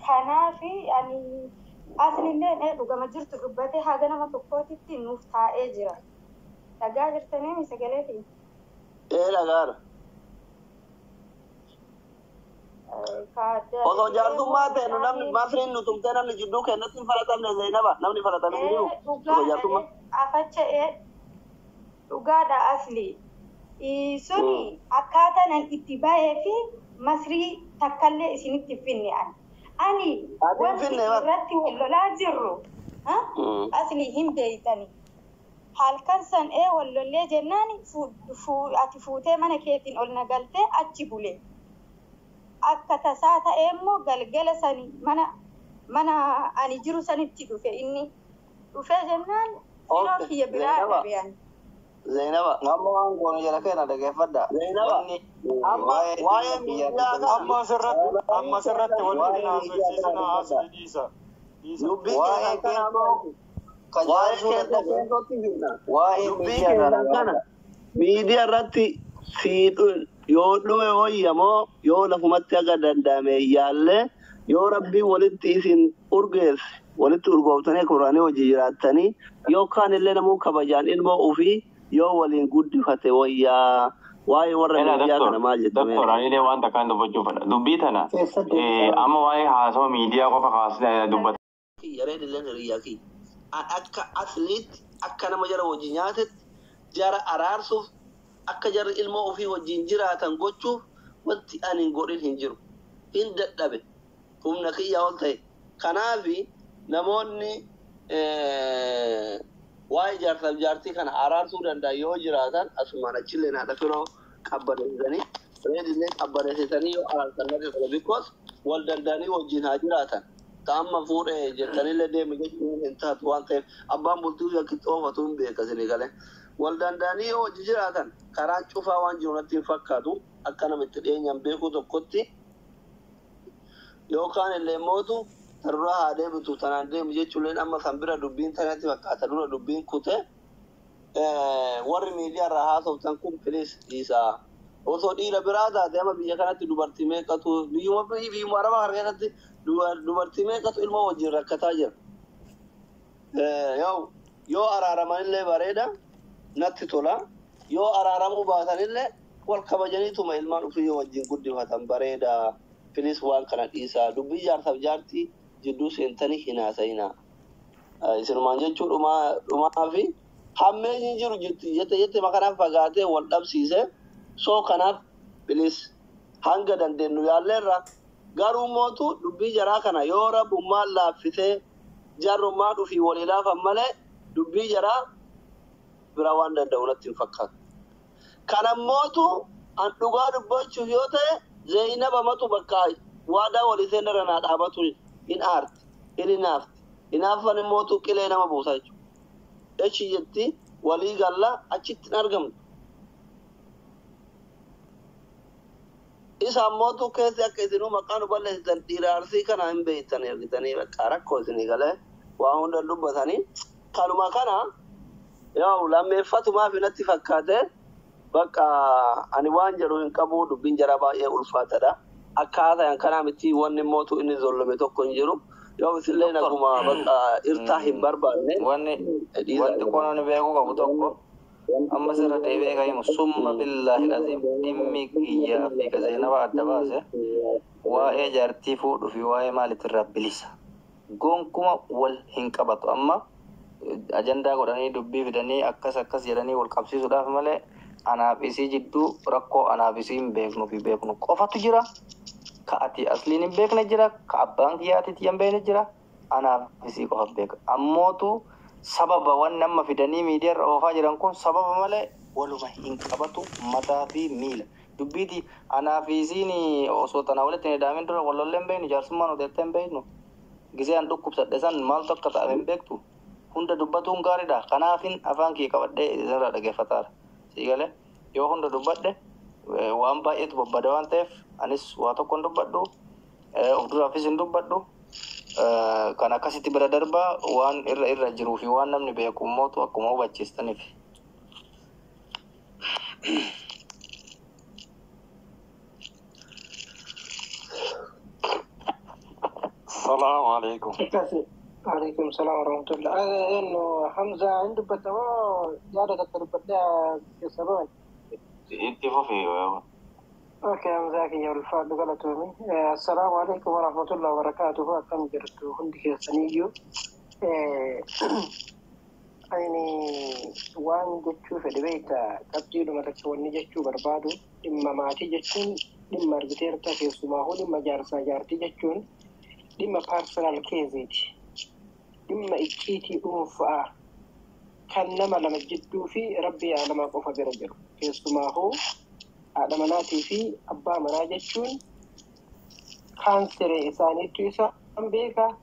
كنافي يعني أصل اللين إيه وقام جرت ربتي حاجة أنا ما تقوتي تنوفتها إجرا تجاجر تنامي سجلتي إيه لا قال وقام جاردو ما تنو نمني ما فرين نتوم تنا نجدو كنا تنفرطم لزينبا نمني فرطم نجدو وقام جاردو ما أفتش إيه وقاعدة أصلي سوني أكادا نن اتباعي في مصري تكلي إسني تفيني أني رتي ولا لا جرو ها أصلي هم بيتني حال كان سن إيه ولا اللي جناني أتفوتي من كيتين قلنا قلتي أتجبولي أكتا ساعة إيمو قلقل سني منا أني جرو سني تجو في إني وفي جنان إنه هي بلا يعني زينبا نعم كون جلكنا دقيفدا زينبا أما سرت ولدنا سيسنا أصل ديسا يبيك كنا ميديا راتي سيدون يودو ويامو يولا فمتى قدن دامي يالله يو ربي ولدتي سين أرجس ولدت أرجوتني قرآن وجيراتني يو كان اللي نمو كبجان إنما وفي يو ولين قد فتى ويا واي ورا ميديا كنا ما جد دكتور أنا ليه وانت كان دبجوفا دبيتنا أما واي حاسو ميديا كوفا خاصة دبت يريد اللي نرياكي أك أثليت أكنا مجرى وجينات جرى أرارسوف أكجر الماء فيه وجينجرا تنقطشوا وانت أنا نقولين هنجرو هن دبه هم نكيا والله كنافي نموني واي جارتي كان أرارسو دندا يوجراتان أسمعنا تشيلنا دكتور كبرني ريد اللي كبرني يو أرارسنا because والدنداني وجيناجراتان تام فور جتني لدي مجد انتهت وانت أبان بلتو يا كتوه فتون بيكسني قاله والدنداني وجيراتان كران شوفا وان جونتين فكادو أكنا متدين ينبيكو تقطي يو كان اللي موتو ترى هذا بتوتان ده مجد شلون أما سامبرا دبين تاني وكاتلونا دبين كوته ور ميديا رها سوتانكم فليس إيسا وصودي لبرادا ده ما بيجانا تدوبرتي ميكاتو بيوم مرة ما خرجت dubartii meeqatu ilma wajjin rakkataa jira yoo araaramanillee bareeda natti tola yoo araaramuu baatanillee wal kabajaniituma ilmaan ofii wajjin guddifatan bareeda filis waan kana dhiisaa dubbii jaarsaaf jaartii jidduu seentanii hin haasa'inaa isinumaan jechuu dhumaa fi hammeenyi jiru jette makanaaf fagaatee wal dhabsiise soo kanaaf filis hanga dandeenyu yaalleerra garuu mootu dubbii jaraa kana yoo rabbummaan laaffisee jarrummaa dhufii walilaafan malee dubbii jaraa bira waan danda'u natti hin fakkaatu. Kana mootu an dhugaa dubbachuuf yoo ta'e Zeynaba matu bakka waadaa walii seenarra naa dhaabatu hin aarti hin hinaafti hinaafan mootu qilee nama buusa jechuudha. Echi jetti walii galla achitti hin argamtu. Isa mootu keessi akka isinuu maqaan balleessitan dhiiraarsii kana hin beektan ergitanii bakka rakkoo isinii galee waa hunda dubbatanii kanuma kana yoo lammeeffatumaaf natti fakkaate bakka ani waan jedhu hin qabu dubbiin jara baay'ee ulfaatadha akkaataa kanaa miti wanni mootu inni zollome tokko hin jiru yoo isillee naguma bakka irtaa hin barbaanne wanti konoon beekuu qabu tokko أما سر تيبي كايم ثم بالله العظيم إمي كيا في كزينة بعد باسه وإجارتي فود في واي مال الرب لسه قوم كم والهنكبت أما أجندة قراني دبي في دني أكس يدني والكبسي سودا في ماله أنا بيسي جدو ركو أنا بيسي بيكنو في بيكنو كوفا تجرا كأتي أصلين بيكنا جرا كأبان كياتي تيام بين جرا أنا بيسي كوفا بيك أموتو sababa waan nama fidanii miidiyaa oofaa jiran kun sababa malee waluma hin qabatu mataa fi miila dubbiiti anaa fi isiin osoo tanaa walitti hin hidhaamin dura wallolleen beeknu jaarsummaan odeettee hin beeknu gisee an dhukkubsadhe san maaltu akka ta'e hin beektu hunda dubbatuun gaariidha kanaafin afaan kee qabadhee isinirraa dhageeffataara siigalee yoo hunda dubbadhe waan baay'eetu babbada waan ta'eef anis waa tokko hin dubbadhu of duraafis hin dubbadhu kan akkasitti bira darbaa waan irra jiruu fi waan namni beeku mootu akkuma hubachiistaniif. السلام عليكم. وعليكم السلام ورحمة الله. إنه حمزة عنده بتوا زيادة التربية في سبعين. اتفقي. أوكي حمزة يا الفاد قالتوني. السلام عليكم ورحمة الله وبركاته. كم جرتوا عندك سنيجو. أني وان جتشو في البيت تبديل ما تكوني جتشو بربادو إما ما تجتشون إما رجتيرتا في سماهو إما جارسا جارتي جتشون إما بارسونال كيزيتي إما إكيتي أنفع كان نما لما جدو في ربي لما قف برجل في سماهو على مناتي في أبا مناجتشون كانسر إساني تيسا أمبيكا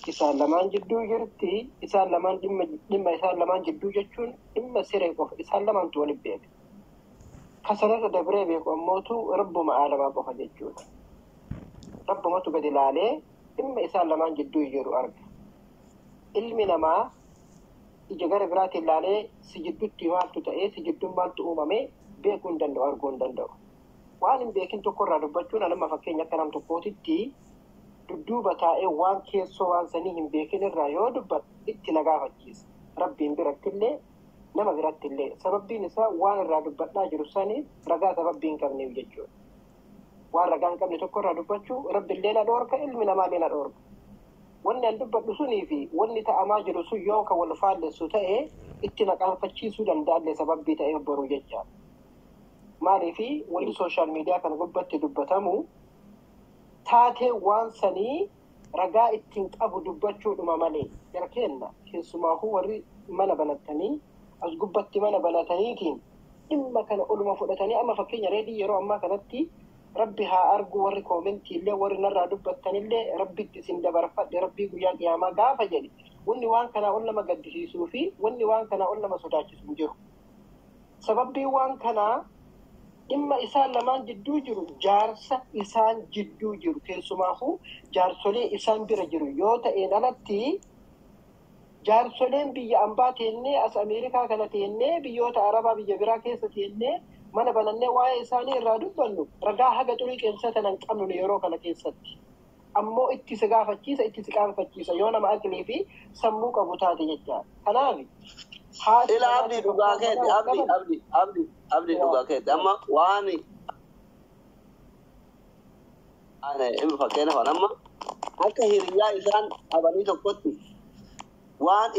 إسان لمان جدو جرتي إسان لمان لما إسان لمان جدو جتشون إما سيري قف إسان لمان تولي بيك كسنة دبري بيك أموتو رب معالما قف جتشون رب ما تقدل عليه إما إسان لمان جدو يجيرو أرق ilmi namaa ija gara biraatti ilaalee si jidduutti maaltu ta'ee si jidduun maaltu uumame beekuu hin danda'u arguu hin danda'u. Waan hin beekin tokkorraa dubbachuun anama fakkeenya akka nam tokkootitti dudduuba taa'ee waan keessoo waan sanii hin beekin irraa yoo dubbatu itti na gaafachiisa. Rabbiin birattillee nama birattillee sababbiin isaa waan irraa dubbadhaa jiru sanii ragaa sababbii hin qabneef jechuudha. Waan ragaa hin qabne tokkorraa dubbachuu rabbillee na dhoorka ilmi namaallee na dhoorka. wanni an dubbadhu sunii fi wanni ta'amaa jiru sun yoo kan wal faallessu ta'e itti naqaanfachiisuu danda'allee sababbii ta'ee baruu jecha. Maaliifi wanni sooshaal miidiyaa kana gubbatti dubbatamu taatee waan sanii ragaa ittiin qabu dubbachuudhuma malee jara kenna keessumaafuu warri mana banatanii as gubbatti mana banataniitiin dhimma kana oluma fudhatanii amma fakkeenya reedii yeroo ammaa kanatti rabbi haa argu warri koomentii illee warri narraa dubbattanillee rabbitti isin dabarfadhe rabbii guyyaa qiyaamaa gaafa jedhe wanni waan kanaa ol nama gaddisiisuu fi wanni waan kanaa ol nama sodaachisu hin jiru. Sababbii waan kanaa dhimma isaan lamaan jidduu jiru jaarsa isaan jidduu jiru keessumaafuu jaarsolee isaan bira jiru yoo ta'een alatti jaarsoleen biyya ambaa teennee as Ameerikaa kana teennee biyyoota Arabaa biyya biraa keessa teennee mana banannee waa'ee isaanii irraa dubbannu ragaa haga xurii qeensatan hin qabnu yeroo kana keessatti ammoo itti si gaafachiisa itti si qaanfachiisa yoo nama aqlii fi sammuu qabu taate jechaadha. Kanaaf ila abdi dhugaa keetti abdi dhugaa keetti amma waan ana emi fakkeenya fan amma akka hiriyaa isaan abanii tokkotti waan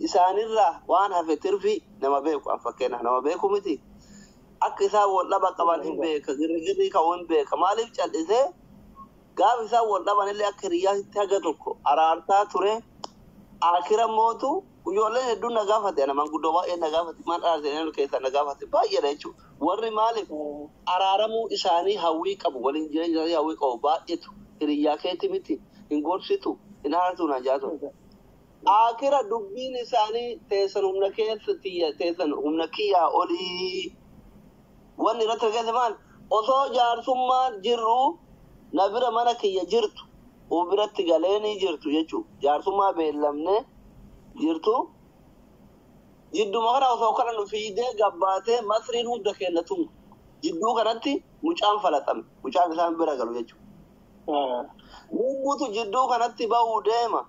isaanirraa waan hafe tirfi nama beeku an fakkeenya nama beeku miti. Akka isaan wal dhaba qaban hin beeka girgirri ka'uu hin beeka maaliif cal'isee gaafa isaan wal dhaban illee akka hiriyaatti haga tokko araartaa ture akira mootu ijoolleen hedduun na gaafate nama guddoo baay'ee na gaafate maal dhaasanii keessa na gaafate baay'eedha jechuudha. Warri maaliif araaramuu isaanii hawwii qabu waliin jireenya isaanii hawwii qabu baay'eetu hiriyaa keetti miti hin gorsitu hin haartu na jaatu. Akira dubbiin isaanii teessan humna keessatti teessan humna kiyyaa olii wanni irratti argate maal osoo jaarsummaan jirru na bira mana kiyya jirtu biratti galeenii jirtu jechuudha. Jaarsummaa beellamne jirtu jidduma kana osoo kana nu fiidee gabbaatee masriin hunda kennatu jidduu kanatti mucaan falaxame mucaan isaan bira galu jechuudha. Lubbuutu jidduu kanatti bahuu deema.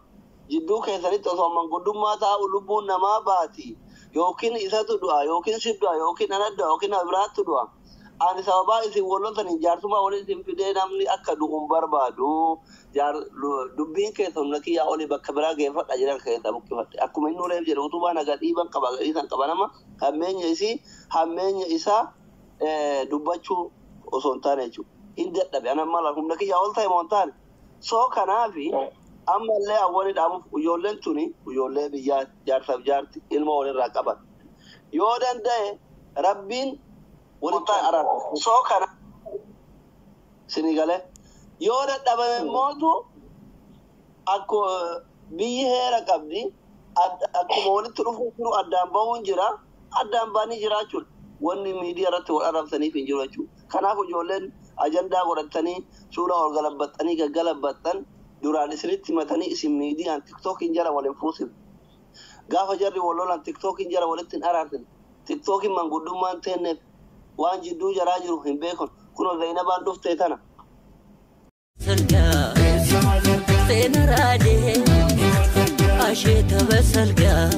Jidduu keessanitti osoo manguddummaa taa'u lubbuun namaa baati yookiin isatu du'a yookiin si du'a yookiin ana du'a yookiin abiraattu du'a. Ani sababaa isin walloltaniin jaarsummaa waliin isin fidee namni akka du'uun barbaadu dubbiin keessa humna kiyyaa olii bakka biraa geeffadha jedhan keessa buqqifadhe. Akkuma inni uleef jedhe utubaa nagaa dhiiban qaba gadhiisan qaba nama hammeenya isaa dubbachuu osoo hin taane jechuudha. Hin dadhabe ana mala humna kiyyaa ol ta'e moo hin taane. Soo kanaafi amma illee awwaalii dhaabuuf ijoolleen tuni ijoollee biyyaa jaarsaaf jaarti ilma walirraa qaban yoo danda'e rabbiin walitti araara soo kana sinigale yoo dadhabame mootu akkuma biyyi heera qabdi akkuma walitti dhufuuf jiru addaan bahuun jira addaan baanii jiraachuudha wanni miidiyaa irratti wal arrabsaniif hin jiru jechuudha. Kanaaf ijoolleen ajandaa godhatanii suuraa ol galabbaxanii gaggalabbaxan duraan isinitti matanii isin miidiyaan tiktookiin jara waliin fuusin gaafa jarri wallolan tiktookiin jara walittiin araartin tiktookiin manguddummaan teenneef waan jidduu jaraa jiru hin beekon kunoo Zainabaan dhuftee tana. فين رادي عشيت بس القى